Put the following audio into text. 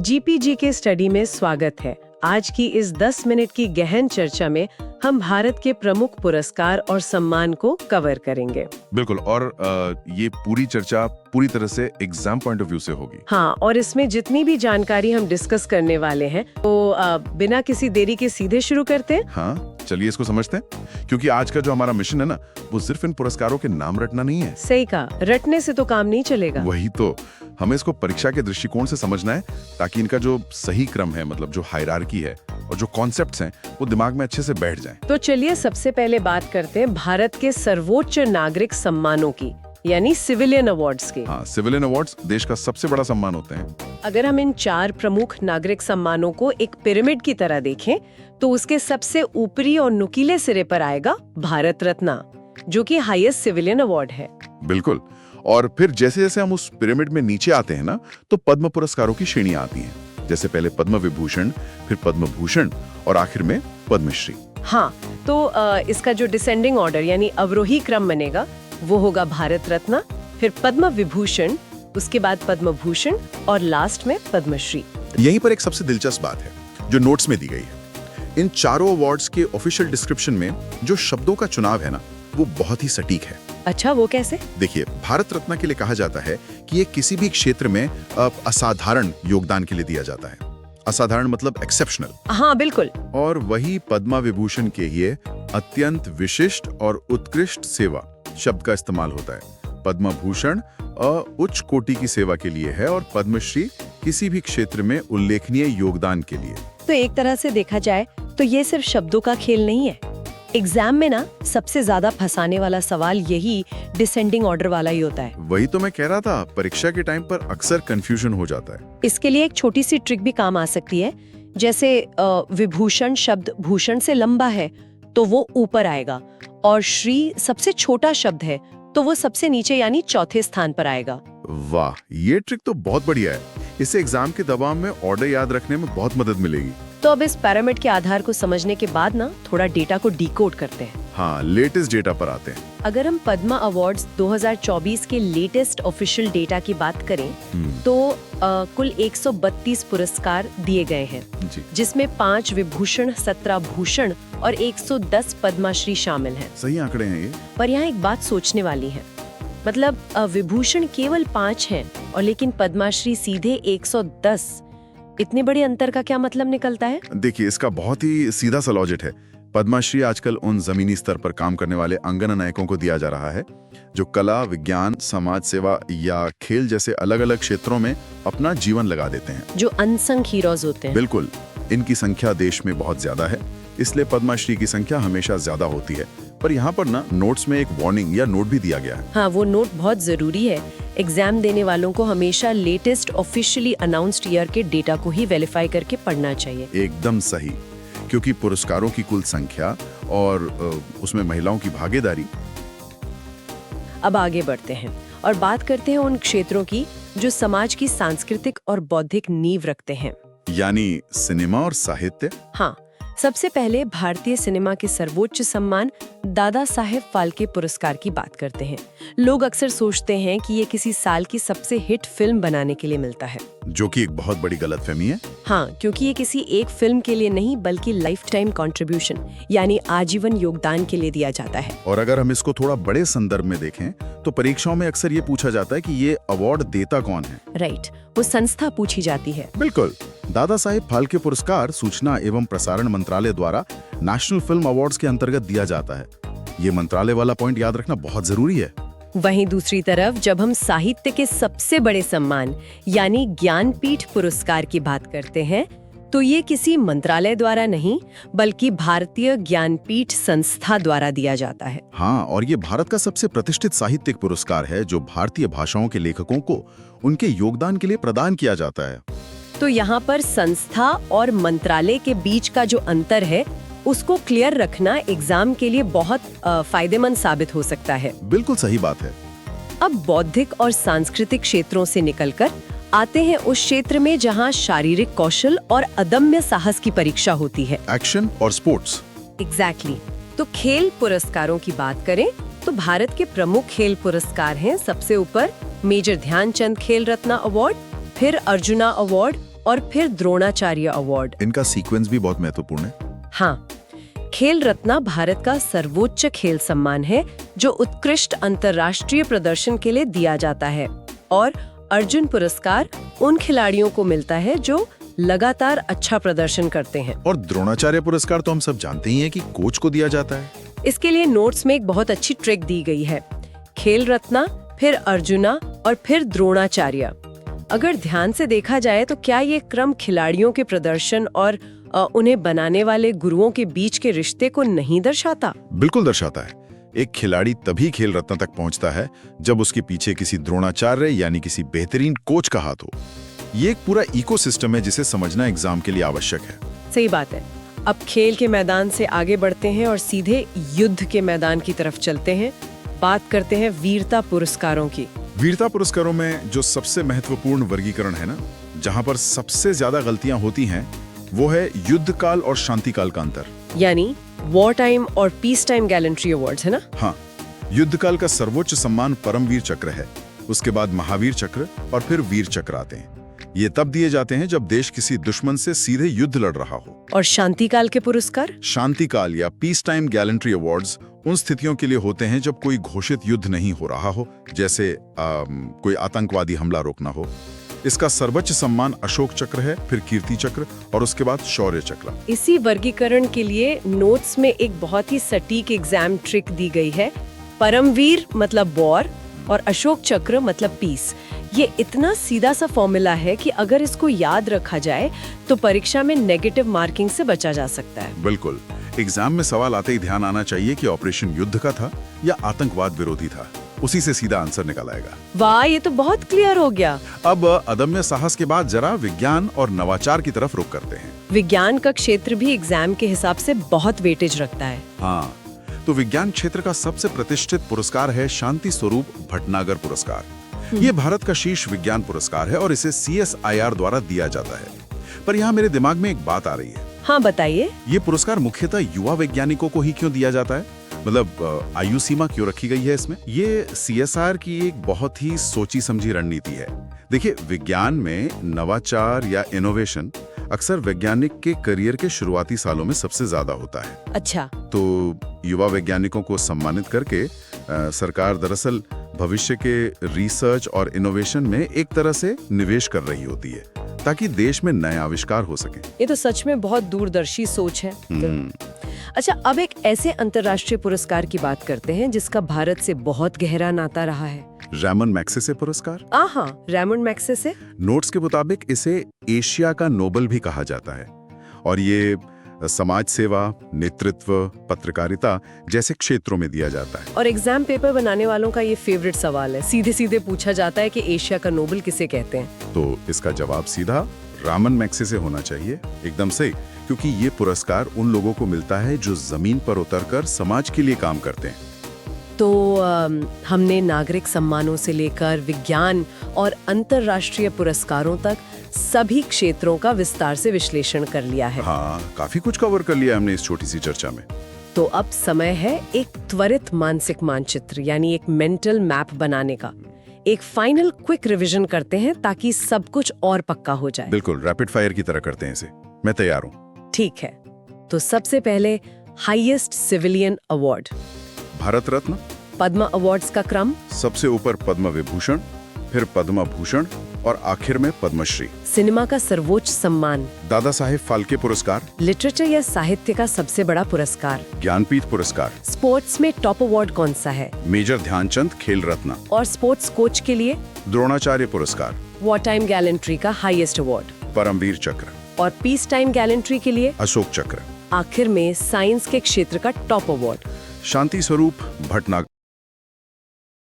GPG के study में स्वागत है। आज की इस 10 मिनट की गहन चर्चा में हम भारत के प्रमुख पुरस्कार और सम्मान को कवर करेंगे। बिल्कुल। और ये पूरी चर्चा पूरी तरह से एग्जाम पॉइंट ऑफ व्यू से होगी। हाँ, और इसमें जितनी भी जानकारी हम डिस्कस करने वाले हैं तो बिना किसी देरी के सीधे शुरू करते हैं। हाँ, चलिए इसको समझते हैं, क्योंकि आज का जो हमारा मिशन है ना, वो सिर्फ इन पुरस्कारों के नाम रटना नहीं है। सही कहा, रटने से तो काम नहीं चलेगा। वही तो, हमें इसको परीक्षा के दृष्टिकोण से समझना है, ताकि इनका जो सही क्रम है, मतलब जो हायरार्की है और जो कॉन्सेप्ट्स हैं, वो दिमाग में अच्छे से बैठ जाएं। तो चलिए सबसे पहले बात करते हैं भारत के सर्वोच्च नागरिक सम्मानों की, यानी सिविलियन अवार्ड्स की। हाँ, सिविलियन अवार्ड्स देश का सबसे बड़ा सम्मान होते हैं। अगर हम इन 4 प्रमुख नागरिक सम्मानों को एक पिरामिड की तरह देखें, तो उसके सबसे ऊपरी और नुकीले सिरे पर आएगा भारत रत्न, जो कि हाईएस्ट सिविलियन अवार्ड है। बिल्कुल। और फिर जैसे जैसे हम उस पिरामिड में नीचे आते हैं ना, तो पद्म पुरस्कारों की श्रेणियां आती हैं। जैसे पहले पद्म विभूषण, फिर पद्म भूषण और आखिर में पद्मश्री। हाँ, तो इसका जो डिसेंडिंग ऑर्डर यानी अवरोही क्रम बनेगा वो होगा भारत रत्न, फिर पद्म विभूषण, उसके बाद पद्म भूषण और लास्ट में पद्मश्री। यहीं पर एक सबसे दिलचस्प बात है जो नोट्स में दी गई है। इन चारों अवार्ड्स के ऑफिशियल डिस्क्रिप्शन में जो शब्दों का चुनाव है ना, वो बहुत ही सटीक है। अच्छा, वो कैसे? देखिए, भारत रत्न के लिए कहा जाता है कि ये किसी भी क्षेत्र में असाधारण योगदान के लिए दिया जाता है। असाधारण मतलब एक्सेप्शनल। हाँ, बिल्कुल। और वही पद्मा विभूषण के लिए अत्यंत विशिष्ट और उत्कृष्ट सेवा शब्द का इस्तेमाल होता है। पद्म भूषण उच्च कोटि की सेवा के लिए है और पद्मश्री किसी भी क्षेत्र में उल्लेखनीय योगदान के लिए। तो एक तरह से देखा जाए तो ये सिर्फ शब्दों का खेल नहीं है। एग्जाम में ना सबसे ज्यादा फंसाने वाला सवाल यही डिसेंडिंग ऑर्डर वाला ही होता है। वही तो मैं कह रहा था, परीक्षा के टाइम पर अक्सर कंफ्यूजन हो जाता है। इसके लिए एक छोटी सी ट्रिक भी काम आ सकती है। जैसे विभूषण शब्द भूषण से लंबा है तो वो ऊपर आएगा, और श्री सबसे छोटा शब्द है तो वो सबसे नीचे यानी चौथे स्थान पर आएगा। वाह, ये ट्रिक तो बहुत बढ़िया है। इससे एग्जाम के दबाव में ऑर्डर याद रखने में बहुत मदद मिलेगी। तो अब इस पिरामिड के आधार को समझने के बाद ना थोड़ा डेटा को डिकोड करते हैं। हाँ, लेटेस्ट डेटा पर आते हैं। अगर हम पद्मा अवार्ड्स 2024 के लेटेस्ट ऑफिशियल डेटा की बात करें तो कुल 132 पुरस्कार दिए गए हैं, जिसमें 5 विभूषण, 17 भूषण और 110 पद्मश्री शामिल हैं। सही आंकड़े हैं ये। पर यहाँ एक बात सोचने वाली है, मतलब विभूषण केवल 5 हैं और लेकिन पद्मश्री सीधे 110। इतने बड़े अंतर का क्या मतलब निकलता है? देखिए, इसका बहुत ही सीधा सा लॉजिक है। पद्मश्री आजकल उन जमीनी स्तर पर काम करने वाले अंगना नायकों को दिया जा रहा है, जो कला, विज्ञान, समाज सेवा या खेल जैसे अलग अलग क्षेत्रों में अपना जीवन लगा देते हैं, जो अनसंग हीरोज होते हैं। बिल्कुल। इनकी संख्या देश में बहुत ज्यादा है, इसलिए पद्मश्री की संख्या हमेशा ज्यादा होती है। पर यहाँ पर ना नोट्स में एक वार्निंग या नोट भी दिया गया है। हाँ, वो नोट बहुत जरूरी है। एग्जाम देने वालों को हमेशा लेटेस्ट ऑफिशियली अनाउंस्ड ईयर के डेटा को ही वेरीफाई करके पढ़ना चाहिए। एकदम सही, क्योंकि पुरस्कारों की कुल संख्या और उसमें महिलाओं की भागीदारी। अब आगे बढ़ते हैं और बात करते हैं उन क्षेत्रों की जो समाज की सांस्कृतिक और बौद्धिक नींव रखते हैं, यानी सिनेमा और साहित्य। हाँ, सबसे पहले भारतीय सिनेमा के सर्वोच्च सम्मान दादा साहेब फाल्के पुरस्कार की बात करते हैं। लोग अक्सर सोचते हैं कि ये किसी साल की सबसे हिट फिल्म बनाने के लिए मिलता है, जो कि एक बहुत बड़ी गलतफहमी है। हाँ, क्योंकि ये किसी एक फिल्म के लिए नहीं बल्कि लाइफ टाइम कॉन्ट्रीब्यूशन यानी आजीवन योगदान के लिए दिया जाता है। और अगर हम इसको थोड़ा बड़े संदर्भ में देखें तो परीक्षाओं में अक्सर ये पूछा जाता है कि ये अवार्ड देता कौन है। राइट, वो संस्था पूछी जाती है। बिल्कुल। दादा साहेब फाल्के पुरस्कार सूचना एवं प्रसारण मंत्रालय द्वारा नेशनल फिल्म अवार्ड्स के अंतर्गत दिया जाता है। ये मंत्रालय वाला पॉइंट याद रखना बहुत जरूरी है। वहीं दूसरी तरफ जब हम साहित्य के सबसे बड़े सम्मान यानी ज्ञानपीठ पुरस्कार की बात करते हैं तो ये किसी मंत्रालय द्वारा नहीं बल्कि भारतीय ज्ञानपीठ संस्था द्वारा दिया जाता है। हाँ, और ये भारत का सबसे प्रतिष्ठित साहित्यिक पुरस्कार है जो भारतीय भाषाओं के लेखकों को उनके योगदान के लिए प्रदान किया जाता है। तो यहाँ पर संस्था और मंत्रालय के बीच का जो अंतर है उसको क्लियर रखना एग्जाम के लिए बहुत फायदेमंद साबित हो सकता है। बिल्कुल सही बात है। अब बौद्धिक और सांस्कृतिक क्षेत्रों से निकलकर आते हैं उस क्षेत्र में जहां शारीरिक कौशल और अदम्य साहस की परीक्षा होती है, एक्शन और स्पोर्ट्स। एग्जैक्टली। तो खेल पुरस्कारों की बात करें तो भारत के प्रमुख खेल पुरस्कार हैं सबसे ऊपर मेजर ध्यानचंद खेल रत्न अवार्ड, फिर अर्जुना अवार्ड और फिर द्रोणाचार्य अवार्ड। इनका सीक्वेंस भी बहुत महत्वपूर्ण है। हाँ, खेल रत्न भारत का सर्वोच्च खेल सम्मान है जो उत्कृष्ट अंतर्राष्ट्रीय प्रदर्शन के लिए दिया जाता है, और अर्जुन पुरस्कार उन खिलाड़ियों को मिलता है जो लगातार अच्छा प्रदर्शन करते हैं। और द्रोणाचार्य पुरस्कार तो हम सब जानते ही हैं कि कोच को दिया जाता है। इसके लिए नोट्स में एक बहुत अच्छी ट्रिक दी गई है। खेल रत्न, फिर अर्जुना और फिर द्रोणाचार्य। अगर ध्यान से देखा जाए तो क्या ये क्रम खिलाड़ियों के प्रदर्शन और उन्हें बनाने वाले गुरुओं के बीच के रिश्ते को नहीं दर्शाता? बिल्कुल दर्शाता है। एक खिलाड़ी तभी खेल रत्न तक पहुंचता है जब उसके पीछे किसी द्रोणाचार्य यानी किसी बेहतरीन कोच का हाथ हो। ये एक पूरा इकोसिस्टम है जिसे समझना एग्जाम के लिए आवश्यक है। सही बात है। अब खेल के मैदान से आगे बढ़ते हैं और सीधे युद्ध के मैदान की तरफ चलते हैं। बात करते हैं वीरता पुरस्कारों की। वीरता पुरस्कारों में जो सबसे महत्वपूर्ण वर्गीकरण है ना, जहां पर सबसे ज्यादा गलतियां होती हैं, वो है युद्ध काल और शांति काल का अंतर। यानी वॉर टाइम और पीस टाइम गैलेंट्री अवार्ड्स, है ना? हाँ, युद्ध काल का सर्वोच्च सम्मान परमवीर चक्र है, उसके बाद महावीर चक्र और फिर वीर चक्र आते हैं। ये तब दिए जाते हैं जब देश किसी दुश्मन से सीधे युद्ध लड़ रहा हो। और शांति काल के पुरस्कार? शांति काल या पीस टाइम गैलेंट्री अवार्ड्स उन स्थितियों के लिए होते हैं जब कोई घोषित युद्ध नहीं हो रहा हो, जैसे कोई आतंकवादी हमला रोकना हो। इसका सर्वोच्च सम्मान अशोक चक्र है, फिर कीर्ति चक्र और उसके बाद शौर्य चक्र। इसी वर्गीकरण के लिए नोट्स में एक बहुत ही सटीक एग्जाम ट्रिक दी गई है। परमवीर मतलब वॉर और अशोक चक्र मतलब पीस। ये इतना सीधा सा फॉर्मूला है कि अगर इसको याद रखा जाए तो परीक्षा में नेगेटिव मार्किंग से बचा जा सकता है। बिल्कुल। एग्जाम में सवाल आते ही ध्यान आना चाहिए कि ऑपरेशन युद्ध का था या आतंकवाद विरोधी था। उसी से सीधा आंसर निकल आएगा। वाह, ये तो बहुत क्लियर हो गया। अब अदम्य साहस के बाद जरा विज्ञान और नवाचार की तरफ रुख करते हैं। विज्ञान का क्षेत्र भी एग्जाम के हिसाब से बहुत वेटेज रखता है। हाँ, तो विज्ञान क्षेत्र का सबसे प्रतिष्ठित पुरस्कार है शांति स्वरूप भटनागर पुरस्कार। ये भारत का शीर्ष विज्ञान पुरस्कार है और इसे CSIR द्वारा दिया जाता है। पर यहाँ मेरे दिमाग में एक बात आ रही है। हाँ, बताइए। ये पुरस्कार मुख्यतः युवा वैज्ञानिकों को ही क्यों दिया जाता है? मतलब आयु सीमा क्यों रखी गई है इसमें? ये CSIR की एक बहुत ही सोची समझी रणनीति है। देखिए, विज्ञान में नवाचार या इनोवेशन अक्सर वैज्ञानिक के करियर के शुरुआती सालों में सबसे ज्यादा होता है। अच्छा। तो युवा वैज्ञानिकों को सम्मानित करके सरकार दरअसल भविष्य के रिसर्च और इनोवेशन में एक तरह से निवेश कर रही होती है ताकि देश में नए आविष्कार हो सके। ये तो सच में बहुत दूरदर्शी सोच है। अच्छा, अब एक ऐसे अंतर्राष्ट्रीय पुरस्कार की बात करते हैं जिसका भारत से बहुत गहरा नाता रहा है। रैमन मैग्सेसे पुरस्कार। हाँ, रैमन मैग्सेसे। नोट्स के मुताबिक इसे एशिया का नोबेल भी कहा जाता है और ये समाज सेवा, नेतृत्व, पत्रकारिता जैसे क्षेत्रों में दिया जाता है। और एग्जाम पेपर बनाने वालों का ये फेवरेट सवाल है। सीधे सीधे पूछा जाता है कि एशिया का नोबेल किसे कहते हैं। तो इसका जवाब सीधा रैमन मैग्सेसे होना चाहिए, एकदम से, क्योंकि ये पुरस्कार उन लोगों को मिलता है जो जमीन पर उतरकर समाज के लिए काम करते हैं। तो हमने नागरिक सम्मानों से लेकर विज्ञान और अंतर्राष्ट्रीय पुरस्कारों तक सभी क्षेत्रों का विस्तार से विश्लेषण कर लिया है। हाँ, काफी कुछ कवर कर लिया हमने इस छोटी सी चर्चा में। तो अब समय है एक त्वरित मानसिक मानचित्र यानी एक मेंटल मैप बनाने का। एक फाइनल क्विक रिवीजन करते हैं ताकि सब कुछ और पक्का हो जाए। बिल्कुल, रैपिड फायर की तरह करते हैं इसे। मैं तैयार हूँ। ठीक है, तो सबसे पहले highest civilian award Bharat Ratna. पद्म अवार्ड्स का क्रम? सबसे ऊपर पद्म विभूषण, फिर पद्म भूषण और आखिर में पद्मश्री। सिनेमा का सर्वोच्च सम्मान? दादा साहेब फाल्के पुरस्कार। लिटरेचर या साहित्य का सबसे बड़ा पुरस्कार? ज्ञानपीठ पुरस्कार। स्पोर्ट्स में टॉप अवार्ड कौन सा है? मेजर ध्यानचंद खेल रत्न। और स्पोर्ट्स कोच के लिए? द्रोणाचार्य पुरस्कार। वॉर टाइम गैलेंट्री का हाईएस्ट अवार्ड? परमवीर चक्र। और पीस टाइम गैलेंट्री के लिए? अशोक चक्र। आखिर में साइंस के क्षेत्र का टॉप अवार्ड? शांति स्वरूप भटनागर।